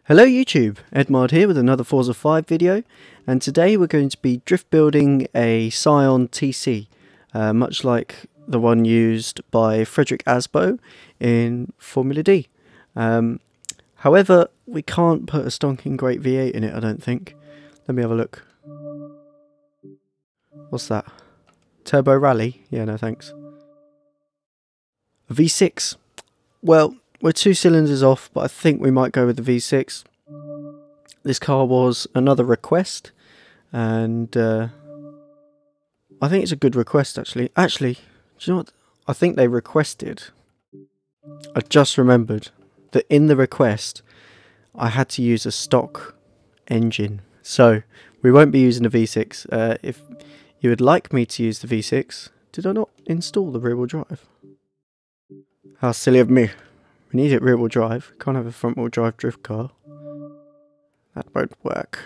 Hello YouTube, Edmard here with another Forza 5 video, and today we're going to be drift building a Scion TC, much like the one used by Frederick Asbo in Formula D. However, we can't put a stonking great V8 in it, I don't think. Let me have a look. What's that? Turbo Rally? Yeah, no thanks. A V6. Well, we're 2 cylinders off, but I think we might go with the V6. This car was another request, and I think it's a good request actually. Actually, do you know what? I think they requested. I just remembered that in the request, I had to use a stock engine. So, we won't be using the V6. If you would like me to use the V6, did I not install the rear-wheel drive? How silly of me. We need it rear-wheel drive. Can't have a front-wheel drive drift car. That won't work.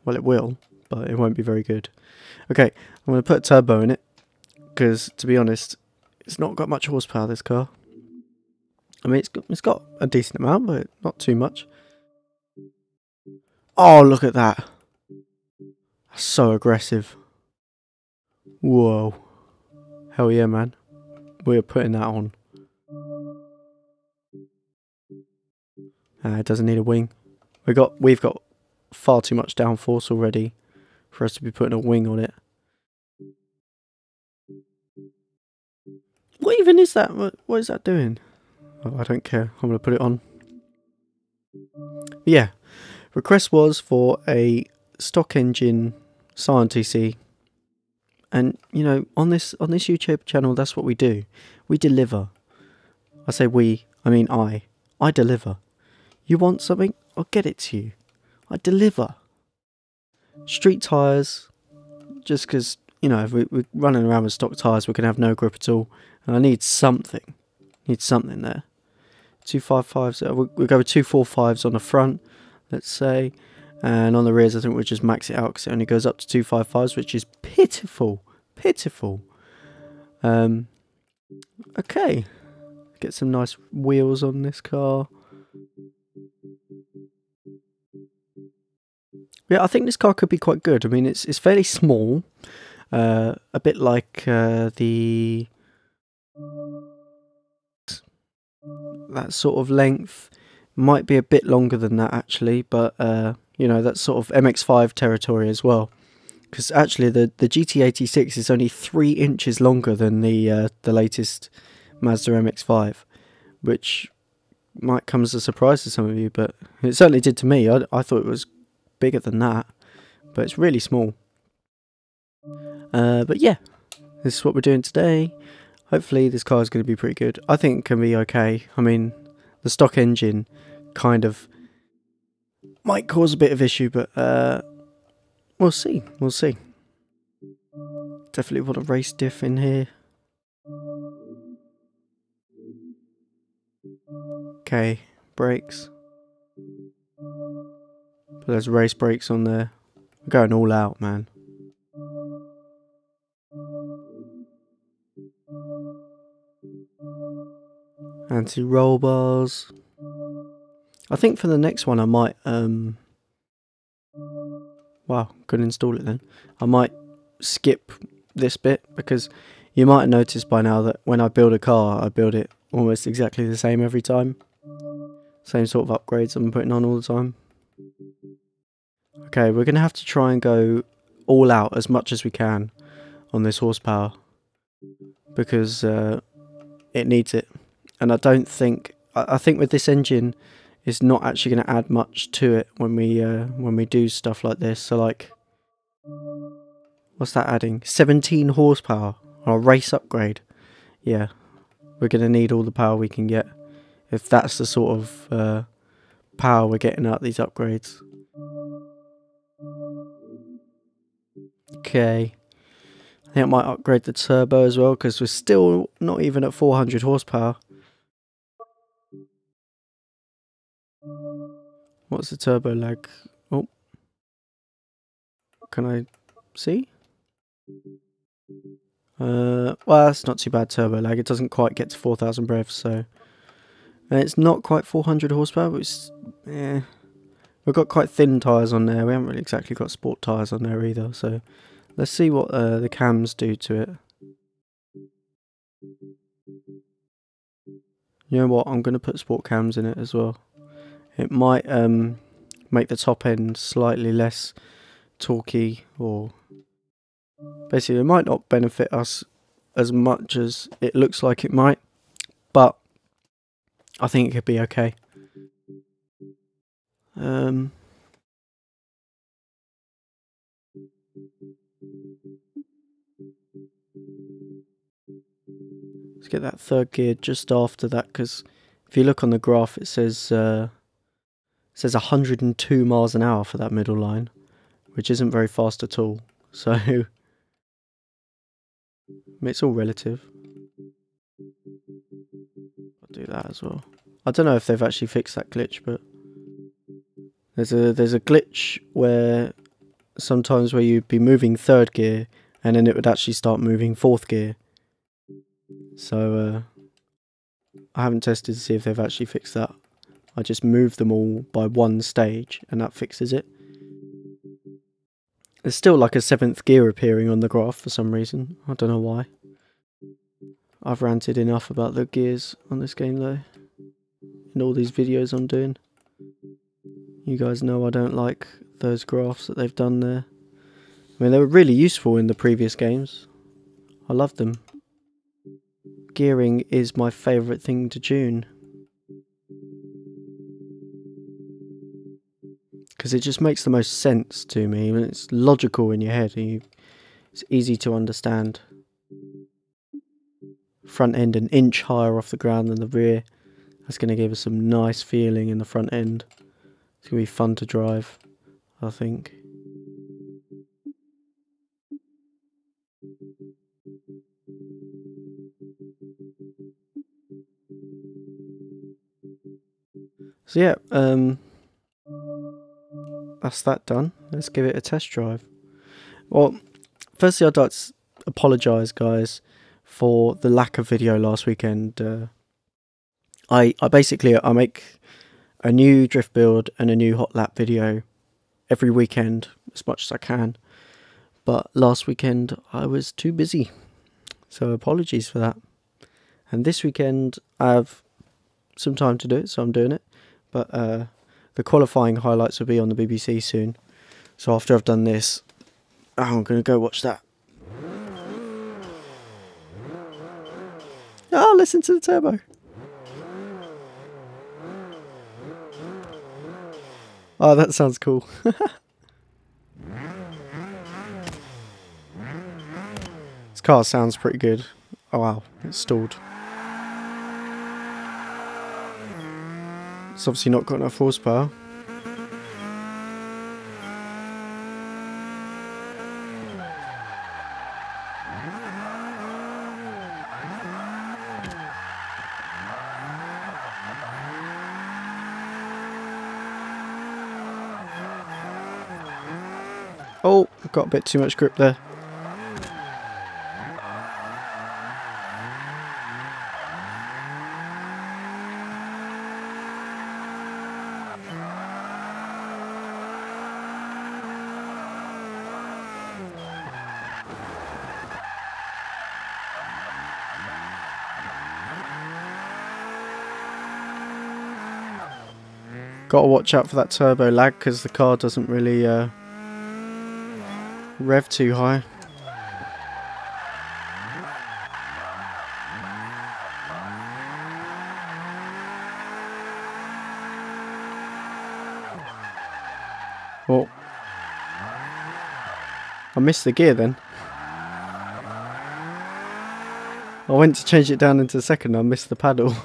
Well, it will, but it won't be very good. Okay, I'm going to put a turbo in it, because, to be honest, it's not got much horsepower, this car. I mean, it's got a decent amount, but not too much. Oh, look at that. That's so aggressive. Whoa. Hell yeah, man. We're putting that on. It doesn't need a wing. We've got far too much downforce already for us to be putting a wing on it. What even is that? What is that doing? Oh, I don't care. I'm going to put it on. Yeah. Request was for a stock engine Scion TC. And, you know, on this YouTube channel, that's what we do. We deliver. I say we, I mean I. I deliver. You want something? I'll get it to you. I deliver. Street tyres, just because, you know, if we're running around with stock tyres, we're going to have no grip at all. And I need something. Need something there. 255s, we'll go with 245s on the front, let's say. And on the rears, I think we'll just max it out because it only goes up to 255s, which is pitiful. Pitiful. Okay. Get some nice wheels on this car. Yeah, I think this car could be quite good. I mean, it's fairly small, a bit like the that sort of length. Might be a bit longer than that actually, but you know, that's sort of MX-5 territory as well. Because actually, the GT86 is only 3 inches longer than the latest Mazda MX-5, which might come as a surprise to some of you, but it certainly did to me. I thought it was bigger than that, but it's really small. But yeah, this is what we're doing today. Hopefully this car is going to be pretty good. I think it can be okay. I mean, the stock engine kind of might cause a bit of issue, but we'll see. We'll see. Definitely want a race diff in here. Okay, brakes. Put those race brakes on there. We're going all out, man. Anti-roll bars. I think for the next one I might wow, couldn't install it then. I might skip this bit because you might have noticed by now that when I build a car, I build it almost exactly the same every time. Same sort of upgrades I'm putting on all the time. Okay, we're going to have to try and go all out as much as we can on this horsepower because it needs it. And I don't think, I think with this engine, it's not actually going to add much to it when we do stuff like this. So like, what's that adding? 17 horsepower on a race upgrade. Yeah, we're going to need all the power we can get if that's the sort of power we're getting out of these upgrades. Okay, I think I might upgrade the turbo as well because we're still not even at 400 horsepower. What's the turbo lag? Oh, can I see? Well, that's not too bad turbo lag. It doesn't quite get to 4,000 revs, so and it's not quite 400 horsepower, but it's We've got quite thin tyres on there. We haven't really exactly got sport tyres on there either. So let's see what the cams do to it. You know what? I'm going to put sport cams in it as well. It might make the top end slightly less torquey, or basically it might not benefit us as much as it looks like it might, but I think it could be okay. Let's get that third gear just after that, because if you look on the graph it says 102 miles an hour for that middle line, which isn't very fast at all. So I mean, it's all relative. I'll do that as well. I don't know if they've actually fixed that glitch, but there's a glitch where sometimes where you'd be moving third gear and then it would actually start moving fourth gear. So I haven't tested to see if they've actually fixed that. I just move them all by one stage and that fixes it. There's still like a 7th gear appearing on the graph for some reason. I don't know why. I've ranted enough about the gears on this game though, in all these videos I'm doing. You guys know I don't like those graphs that they've done there. I mean, they were really useful in the previous games. I loved them. Gearing is my favourite thing to tune, because it just makes the most sense to me, and it's logical in your head, and it's easy to understand. Front end an inch higher off the ground than the rear. That's going to give us some nice feeling in the front end. It's going to be fun to drive, I think. So yeah, that's that done. Let's give it a test drive. Well, firstly I'd like to apologise, guys, for the lack of video last weekend. I make a new drift build and a new hot lap video every weekend as much as I can, but last weekend I was too busy, so apologies for that. And this weekend I have some time to do it, so I'm doing it, but the qualifying highlights will be on the BBC soon, so after I've done this, I'm going to go watch that. Oh, listen to the turbo. Oh, that sounds cool. This car sounds pretty good. Oh wow, it's stalled. It's obviously not got enough horsepower. Oh, I've got a bit too much grip there. Got to watch out for that turbo lag because the car doesn't really rev too high. Oh, I missed the gear then. I went to change it down into second, I missed the paddle.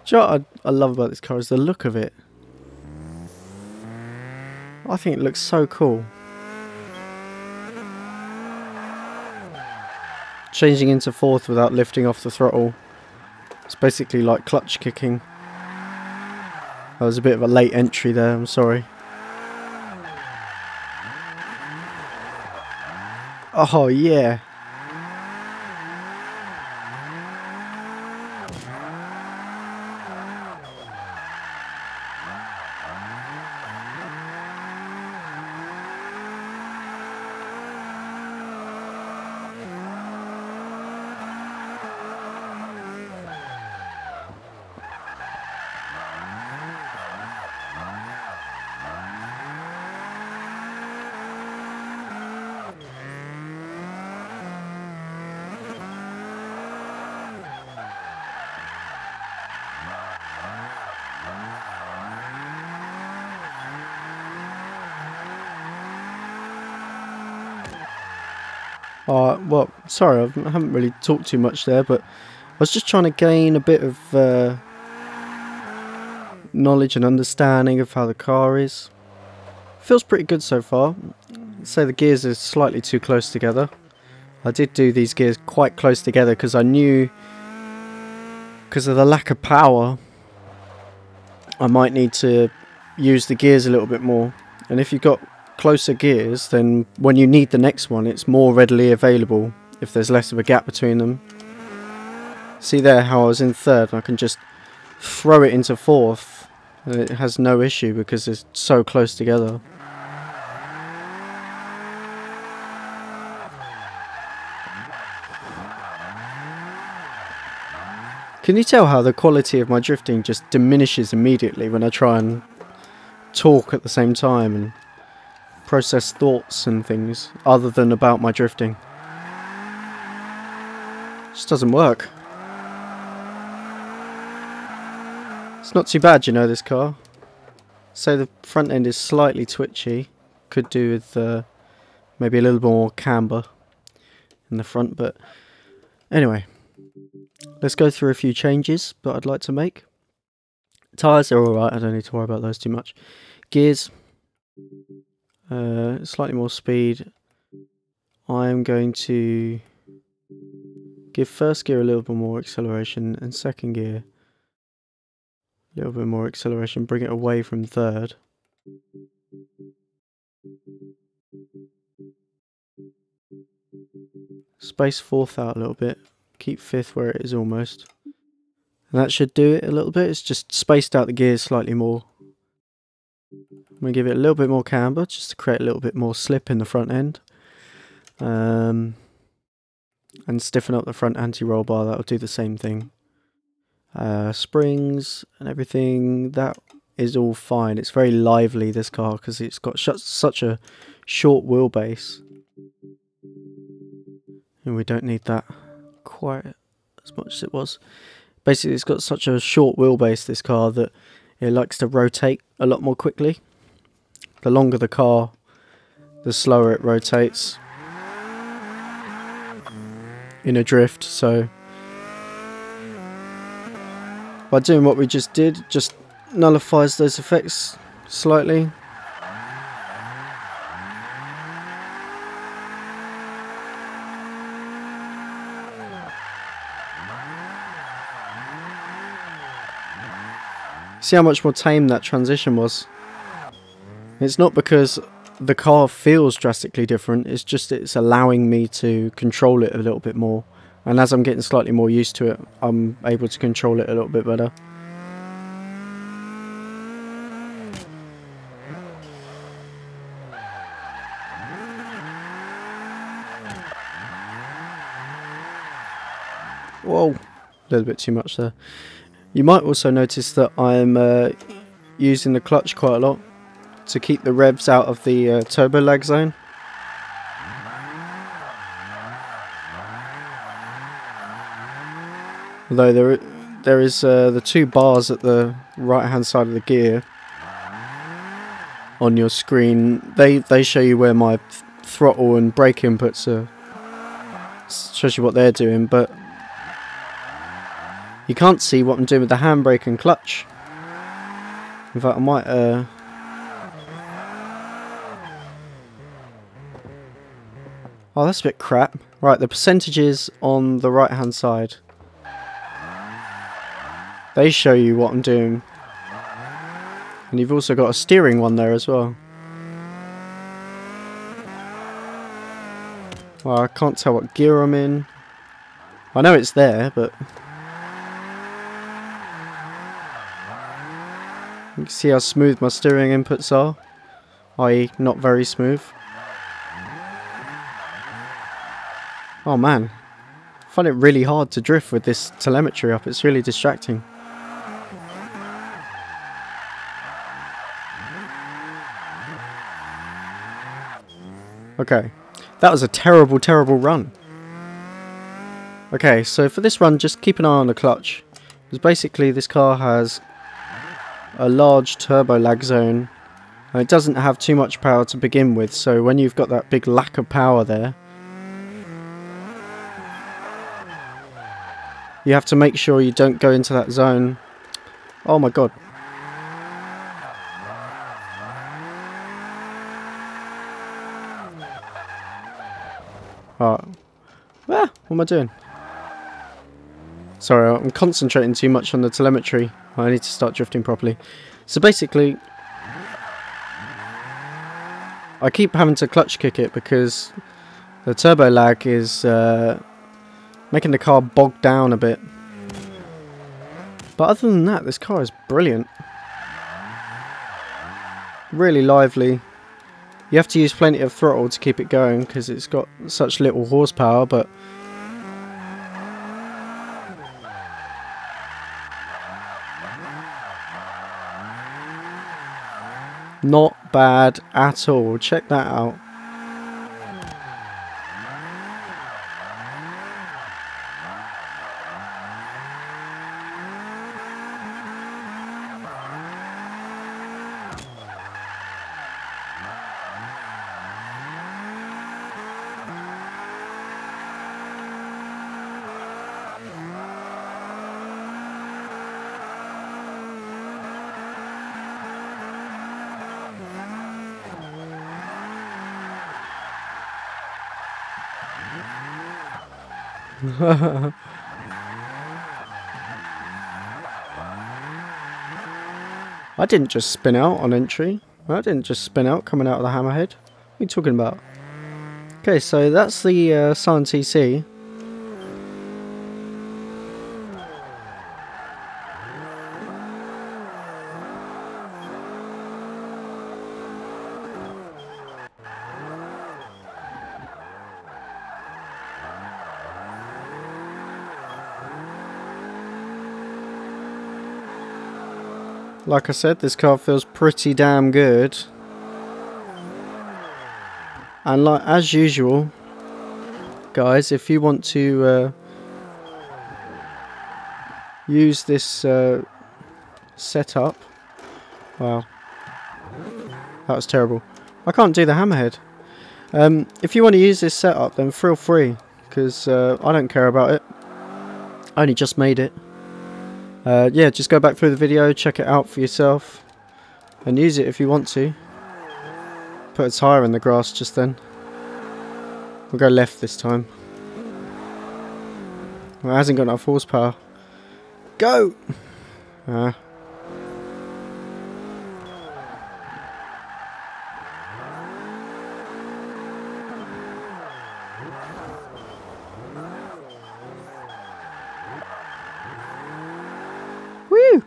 Do you know what I love about this car is the look of it. I think it looks so cool. Changing into fourth without lifting off the throttle. It's basically like clutch kicking. That was a bit of a late entry there, I'm sorry. Oh yeah. Well, sorry, I haven't really talked too much there, but I was just trying to gain a bit of knowledge and understanding of how the car is. Feels pretty good so far. I'd say the gears are slightly too close together. I did do these gears quite close together because I knew, because of the lack of power, I might need to use the gears a little bit more. And if you've got closer gears, then when you need the next one, it's more readily available if there's less of a gap between them. See there how I was in third, and I can just throw it into fourth and it has no issue because it's so close together. Can you tell how the quality of my drifting just diminishes immediately when I try and talk at the same time and process thoughts and things other than about my drifting? It just doesn't work. It's not too bad, you know, this car. So the front end is slightly twitchy. Could do with maybe a little more camber in the front, but anyway. Let's go through a few changes that I'd like to make. Tyres are alright, I don't need to worry about those too much. Gears, slightly more speed. I'm going to give first gear a little bit more acceleration and second gear a little bit more acceleration, bring it away from third. Space fourth out a little bit, keep fifth where it is almost. And that should do it a little bit. It's just spaced out the gears slightly more. I'm going to give it a little bit more camber just to create a little bit more slip in the front end. And stiffen up the front anti-roll bar, that'll do the same thing. Springs and everything, that is all fine. It's very lively, this car, because it's got such a short wheelbase. And we don't need that quite as much as it was. Basically, it's got such a short wheelbase, this car, that it likes to rotate a lot more quickly. The longer the car, the slower it rotates in a drift. So by doing what we just did, just nullifies those effects slightly. See how much more tame that transition was? It's not because the car feels drastically different, it's just it's allowing me to control it a little bit more. And as I'm getting slightly more used to it, I'm able to control it a little bit better. Whoa, a little bit too much there. You might also notice that I'm using the clutch quite a lot to keep the revs out of the turbo lag zone. Although there is the two bars at the right hand side of the gear on your screen, they show you where my throttle and brake inputs are, shows you what they're doing, but you can't see what I'm doing with the handbrake and clutch. In fact, I might oh, that's a bit crap. Right, the percentages on the right hand side, they show you what I'm doing And you've also got a steering one there as well. Well, I can't tell what gear I'm in. I know it's there, but you can see how smooth my steering inputs are, i.e. not very smooth. Oh man, I find it really hard to drift with this telemetry up, it's really distracting. Okay, that was a terrible, terrible run. Okay, so for this run, just keep an eye on the clutch. Because basically this car has a large turbo lag zone. And it doesn't have too much power to begin with, so when you've got that big lack of power there, you have to make sure you don't go into that zone. Oh my god. Alright. Ah, what am I doing? Sorry, I'm concentrating too much on the telemetry. I need to start drifting properly. So basically, I keep having to clutch kick it because the turbo lag is making the car bog down a bit. But other than that, this car is brilliant. Really lively. You have to use plenty of throttle to keep it going because it's got such little horsepower, but not bad at all. Check that out. I didn't just spin out on entry. I didn't just spin out coming out of the hammerhead. What are you talking about? Okay, so that's the Scion TC. Like I said, this car feels pretty damn good. And like as usual, guys, if you want to use this setup, wow, that was terrible. I can't do the hammerhead. If you want to use this setup, then feel free, because I don't care about it. I only just made it. Yeah, just go back through the video, check it out for yourself, and use it if you want to. Put a tyre in the grass just then. We'll go left this time. Well, it hasn't got enough horsepower. Go! Woo!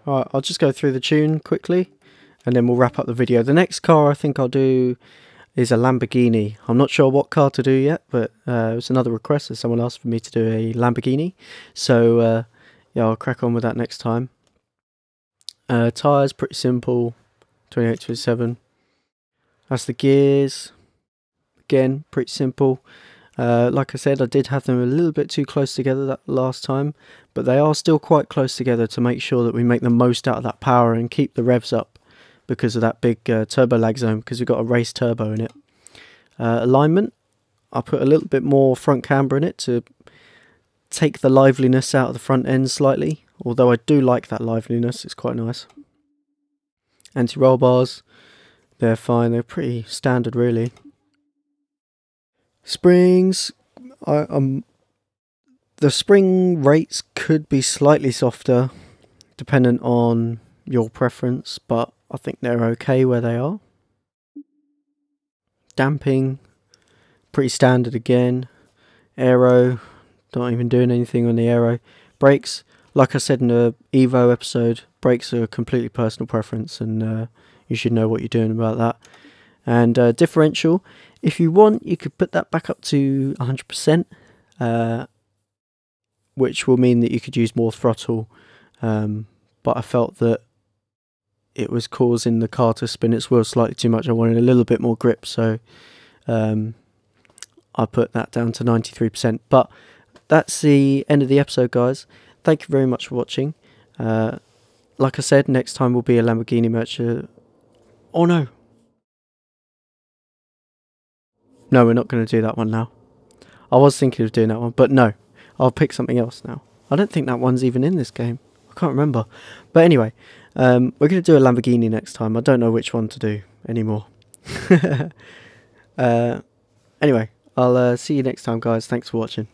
Alright, I'll just go through the tune quickly and then we'll wrap up the video. The next car I think I'll do is a Lamborghini. I'm not sure what car to do yet, but it was another request that someone asked for me to do a Lamborghini. So yeah, I'll crack on with that next time. Tyres, pretty simple, 28-27. That's the gears. Again, pretty simple. Like I said, I did have them a little bit too close together that last time, but they are still quite close together to make sure that we make the most out of that power and keep the revs up because of that big turbo lag zone, because we've got a race turbo in it. Alignment, I put a little bit more front camber in it to take the liveliness out of the front end slightly, although I do like that liveliness, it's quite nice. Anti-roll bars, they're fine, they're pretty standard really. Springs, the spring rates could be slightly softer dependent on your preference, but I think they're okay where they are. Damping, pretty standard again. Aero, not even doing anything on the aero. Brakes, like I said in the Evo episode, brakes are a completely personal preference, and you should know what you're doing about that. And differential, if you want, you could put that back up to 100%, which will mean that you could use more throttle, but I felt that it was causing the car to spin its wheels slightly too much. I wanted a little bit more grip, so I put that down to 93%. But that's the end of the episode, guys. Thank you very much for watching. Like I said, next time will be a Lamborghini merch. Oh no. No, we're not going to do that one now. I was thinking of doing that one, but no. I'll pick something else now. I don't think that one's even in this game. I can't remember. But anyway, we're going to do a Lamborghini next time. I don't know which one to do anymore. Anyway, I'll see you next time, guys. Thanks for watching.